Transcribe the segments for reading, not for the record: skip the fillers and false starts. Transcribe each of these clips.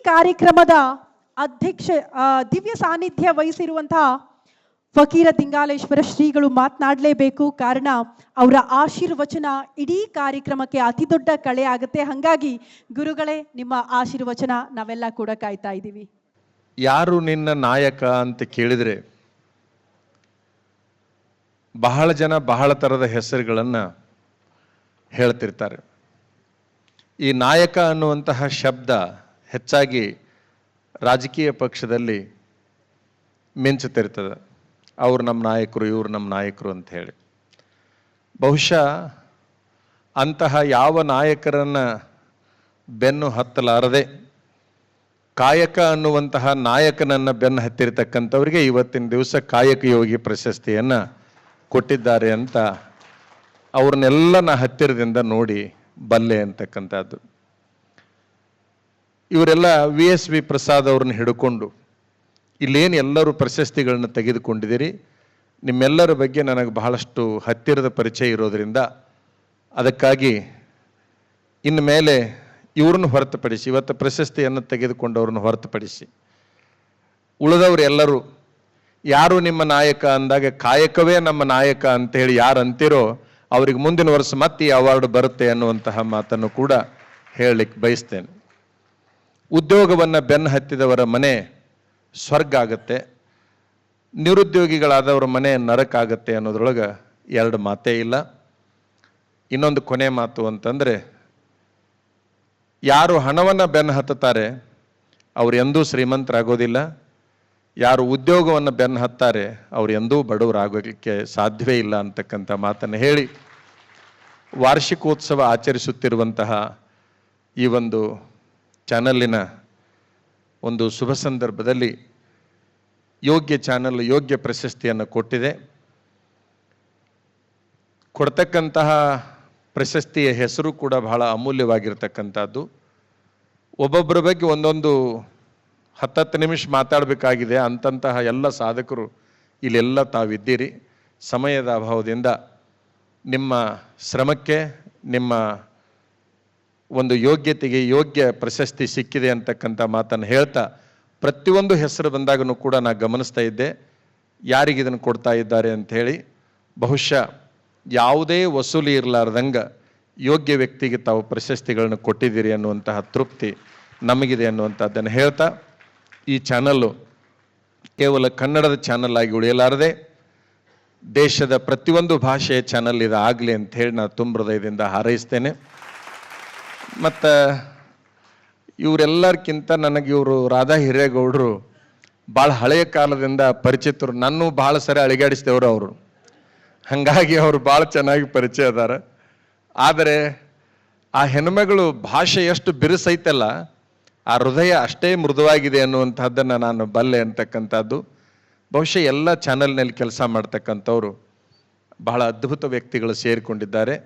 ಕಾರ್ಯಕ್ರಮದ ಅಧ್ಯಕ್ಷ ದಿವ್ಯ ಸಾನ್ನಿಧ್ಯ ವಹಿಸಿರುವಂತಹ ಫಕೀರ ದಿಂಗಾಲೇಶ್ವರ ಶ್ರೀಗಳು ಮಾತನಾಡಲೇಬೇಕು. ಕಾರಣ ಅವರ ಆಶೀರ್ವಚನ ಇಡೀ ಕಾರ್ಯಕ್ರಮಕ್ಕೆ ಅತಿ ದೊಡ್ಡ ಕಳೆ ಆಗುತ್ತೆ. ಹಾಗಾಗಿ ಗುರುಗಳೇ, ನಿಮ್ಮ ಆಶೀರ್ವಚನ ನಾವೆಲ್ಲ ಕೂಡ ಕಾಯ್ತಾ ಇದ್ದೀವಿ. ಯಾರು ನಿನ್ನ ನಾಯಕ ಅಂತ ಕೇಳಿದರೆ ಬಹಳ ಜನ ಬಹಳ ಥರದ ಹೆಸರುಗಳನ್ನು ಹೇಳ್ತಿರ್ತಾರೆ. ಈ ನಾಯಕ ಅನ್ನುವಂತಹ ಶಬ್ದ ಹೆಚ್ಚಾಗಿ ರಾಜಕೀಯ ಪಕ್ಷದಲ್ಲಿ ಮಿಂಚುತ್ತಿರ್ತದೆ. ಅವ್ರು ನಮ್ಮ ನಾಯಕರು, ಇವರು ನಮ್ಮ ನಾಯಕರು ಅಂತ ಹೇಳಿ. ಬಹುಶಃ ಅಂತಹ ಯಾವ ನಾಯಕರನ್ನು ಬೆನ್ನು ಹತ್ತಲಾರದೆ ಕಾಯಕ ಅನ್ನುವಂತಹ ನಾಯಕನನ್ನು ಬೆನ್ನು ಹತ್ತಿರತಕ್ಕಂಥವ್ರಿಗೆ ಇವತ್ತಿನ ದಿವಸ ಕಾಯಕ ಯೋಗಿ ಪ್ರಶಸ್ತಿಯನ್ನು ಕೊಟ್ಟಿದ್ದಾರೆ ಅಂತ ಅವ್ರನ್ನೆಲ್ಲ ನಾ ಹತ್ತಿರದಿಂದ ನೋಡಿ ಬಲ್ಲೆ ಅಂತಕ್ಕಂಥದ್ದು. ಇವರೆಲ್ಲ VSV ಪ್ರಸಾದ್ ಅವ್ರನ್ನ ಹಿಡ್ಕೊಂಡು ಇಲ್ಲೇನು ಎಲ್ಲರೂ ಪ್ರಶಸ್ತಿಗಳನ್ನು ತೆಗೆದುಕೊಂಡಿದ್ದೀರಿ, ನಿಮ್ಮೆಲ್ಲರ ಬಗ್ಗೆ ನನಗೆ ಬಹಳಷ್ಟು ಹತ್ತಿರದ ಪರಿಚಯ ಇರೋದರಿಂದ ಅದಕ್ಕಾಗಿ ಇನ್ನು ಮೇಲೆ ಇವ್ರನ್ನ ಹೊರತುಪಡಿಸಿ, ಇವತ್ತು ಪ್ರಶಸ್ತಿಯನ್ನು ತೆಗೆದುಕೊಂಡವ್ರನ್ನ ಹೊರತುಪಡಿಸಿ ಉಳಿದವರು ಎಲ್ಲರೂ ಯಾರು ನಿಮ್ಮ ನಾಯಕ ಅಂದಾಗ ಕಾಯಕವೇ ನಮ್ಮ ನಾಯಕ ಅಂತೇಳಿ ಯಾರು ಅಂತಿರೋ ಅವ್ರಿಗೆ ಮುಂದಿನ ವರ್ಷ ಮತ್ತೆ ಈ ಅವಾರ್ಡ್ ಬರುತ್ತೆ ಅನ್ನುವಂತಹ ಮಾತನ್ನು ಕೂಡ ಹೇಳಲಿಕ್ಕೆ ಬಯಸ್ತೇನೆ. ಉದ್ಯೋಗವನ್ನು ಬೆನ್ನು ಹತ್ತಿದವರ ಮನೆ ಸ್ವರ್ಗ ಆಗತ್ತೆ, ನಿರುದ್ಯೋಗಿಗಳಾದವರ ಮನೆ ನರಕ ಆಗತ್ತೆ ಅನ್ನೋದ್ರೊಳಗೆ ಎರಡು ಮಾತೇ ಇಲ್ಲ. ಇನ್ನೊಂದು ಕೊನೆ ಮಾತು ಅಂತಂದರೆ, ಯಾರು ಹಣವನ್ನು ಬೆನ್ನು ಹತ್ತುತ್ತಾರೆ ಅವ್ರು ಎಂದೂ ಶ್ರೀಮಂತರಾಗೋದಿಲ್ಲ, ಯಾರು ಉದ್ಯೋಗವನ್ನು ಬೆನ್ನು ಹತ್ತಾರೆ ಅವ್ರು ಎಂದೂ ಬಡವರಾಗೋಕ್ಕೆ ಸಾಧ್ಯವೇ ಇಲ್ಲ ಅಂತಕ್ಕಂಥ ಮಾತನ್ನು ಹೇಳಿ, ವಾರ್ಷಿಕೋತ್ಸವ ಆಚರಿಸುತ್ತಿರುವಂತಹ ಈ ಒಂದು ಚಾನಲ್ಲಿನ ಒಂದು ಶುಭ ಸಂದರ್ಭದಲ್ಲಿ ಯೋಗ್ಯ ಚಾನಲ್ ಯೋಗ್ಯ ಪ್ರಶಸ್ತಿಯನ್ನು ಕೊಟ್ಟಿದೆ. ಕೊಡ್ತಕ್ಕಂತಹ ಪ್ರಶಸ್ತಿಯ ಹೆಸರು ಕೂಡ ಬಹಳ ಅಮೂಲ್ಯವಾಗಿರ್ತಕ್ಕಂಥದ್ದು. ಒಬ್ಬೊಬ್ಬರ ಬಗ್ಗೆ ಒಂದೊಂದು 10 ನಿಮಿಷ ಮಾತಾಡಬೇಕಾಗಿದೆ. ಅಂತಹ ಎಲ್ಲ ಸಾಧಕರು ಇಲ್ಲೆಲ್ಲ ತಾವಿದ್ದೀರಿ. ಸಮಯದ ಅಭಾವದಿಂದ ನಿಮ್ಮ ಶ್ರಮಕ್ಕೆ, ನಿಮ್ಮ ಒಂದು ಯೋಗ್ಯತೆಗೆ ಯೋಗ್ಯ ಪ್ರಶಸ್ತಿ ಸಿಕ್ಕಿದೆ ಅಂತಕ್ಕಂಥ ಮಾತನ್ನು ಹೇಳ್ತಾ, ಪ್ರತಿಯೊಂದು ಹೆಸರು ಬಂದಾಗನೂ ಕೂಡ ನಾನು ಗಮನಿಸ್ತಾ ಇದ್ದೆ ಯಾರಿಗೆ ಇದನ್ನು ಕೊಡ್ತಾ ಇದ್ದಾರೆ ಅಂಥೇಳಿ. ಬಹುಶಃ ಯಾವುದೇ ವಸೂಲಿ ಇರಲಾರ್ದಂಗೆ ಯೋಗ್ಯ ವ್ಯಕ್ತಿಗೆ ತಾವು ಪ್ರಶಸ್ತಿಗಳನ್ನು ಕೊಟ್ಟಿದ್ದೀರಿ ಅನ್ನುವಂತಹ ತೃಪ್ತಿ ನಮಗಿದೆ ಅನ್ನುವಂಥದ್ದನ್ನು ಹೇಳ್ತಾ, ಈ ಚಾನಲ್ಲು ಕೇವಲ ಕನ್ನಡದ ಚಾನಲ್ ಆಗಿ ಉಳಿಯಲಾರದೆ ದೇಶದ ಪ್ರತಿಯೊಂದು ಭಾಷೆಯ ಚಾನಲ್ ಇದು ಆಗಲಿ ಅಂತ ಹೇಳಿ ನಾನು ತುಂಬ ಹೃದಯದಿಂದ ಹಾರೈಸ್ತೇನೆ. ಮತ್ತು ಇವರೆಲ್ಲರಿಗಿಂತ ನನಗೆ ಇವರು ರಾಧಾ ಹಿರೇಗೌಡರು ಭಾಳ ಹಳೆಯ ಕಾಲದಿಂದ ಪರಿಚಿತರು. ನನ್ನೂ ಭಾಳ ಸರಿ ಅಳಿಗಾಡಿಸಿದವರು ಅವರು, ಹಾಗಾಗಿ ಅವರು ಭಾಳ ಚೆನ್ನಾಗಿ ಪರಿಚಯ ಅದಾರ. ಆದರೆ ಆ ಹೆಣ್ಮಗಳು ಭಾಷೆ ಎಷ್ಟು ಬಿರುಸೈತಲ್ಲ, ಆ ಹೃದಯ ಅಷ್ಟೇ ಮೃದುವಾಗಿದೆ ಅನ್ನುವಂಥದ್ದನ್ನು ನಾನು ಬಲ್ಲೆ ಅಂತಕ್ಕಂಥದ್ದು. ಬಹುಶಃ ಎಲ್ಲ ಚಾನಲ್ನಲ್ಲಿ ಕೆಲಸ ಮಾಡ್ತಕ್ಕಂಥವ್ರು ಬಹಳ ಅದ್ಭುತ ವ್ಯಕ್ತಿಗಳು ಸೇರಿಕೊಂಡಿದ್ದಾರೆ.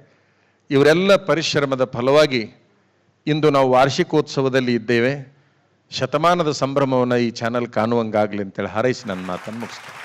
ಇವರೆಲ್ಲ ಪರಿಶ್ರಮದ ಫಲವಾಗಿ ಇಂದು ನಾವು ವಾರ್ಷಿಕೋತ್ಸವದಲ್ಲಿ ಇದ್ದೇವೆ. ಶತಮಾನದ ಸಂಭ್ರಮವನ್ನು ಈ ಚಾನಲ್ ಕಾಣುವಂಗಾಗಲಿ ಅಂತೇಳಿ ಹಾರೈಸಿ ನನ್ನ ಮಾತನ್ನು ಮುಗಿಸ್ತೇನೆ.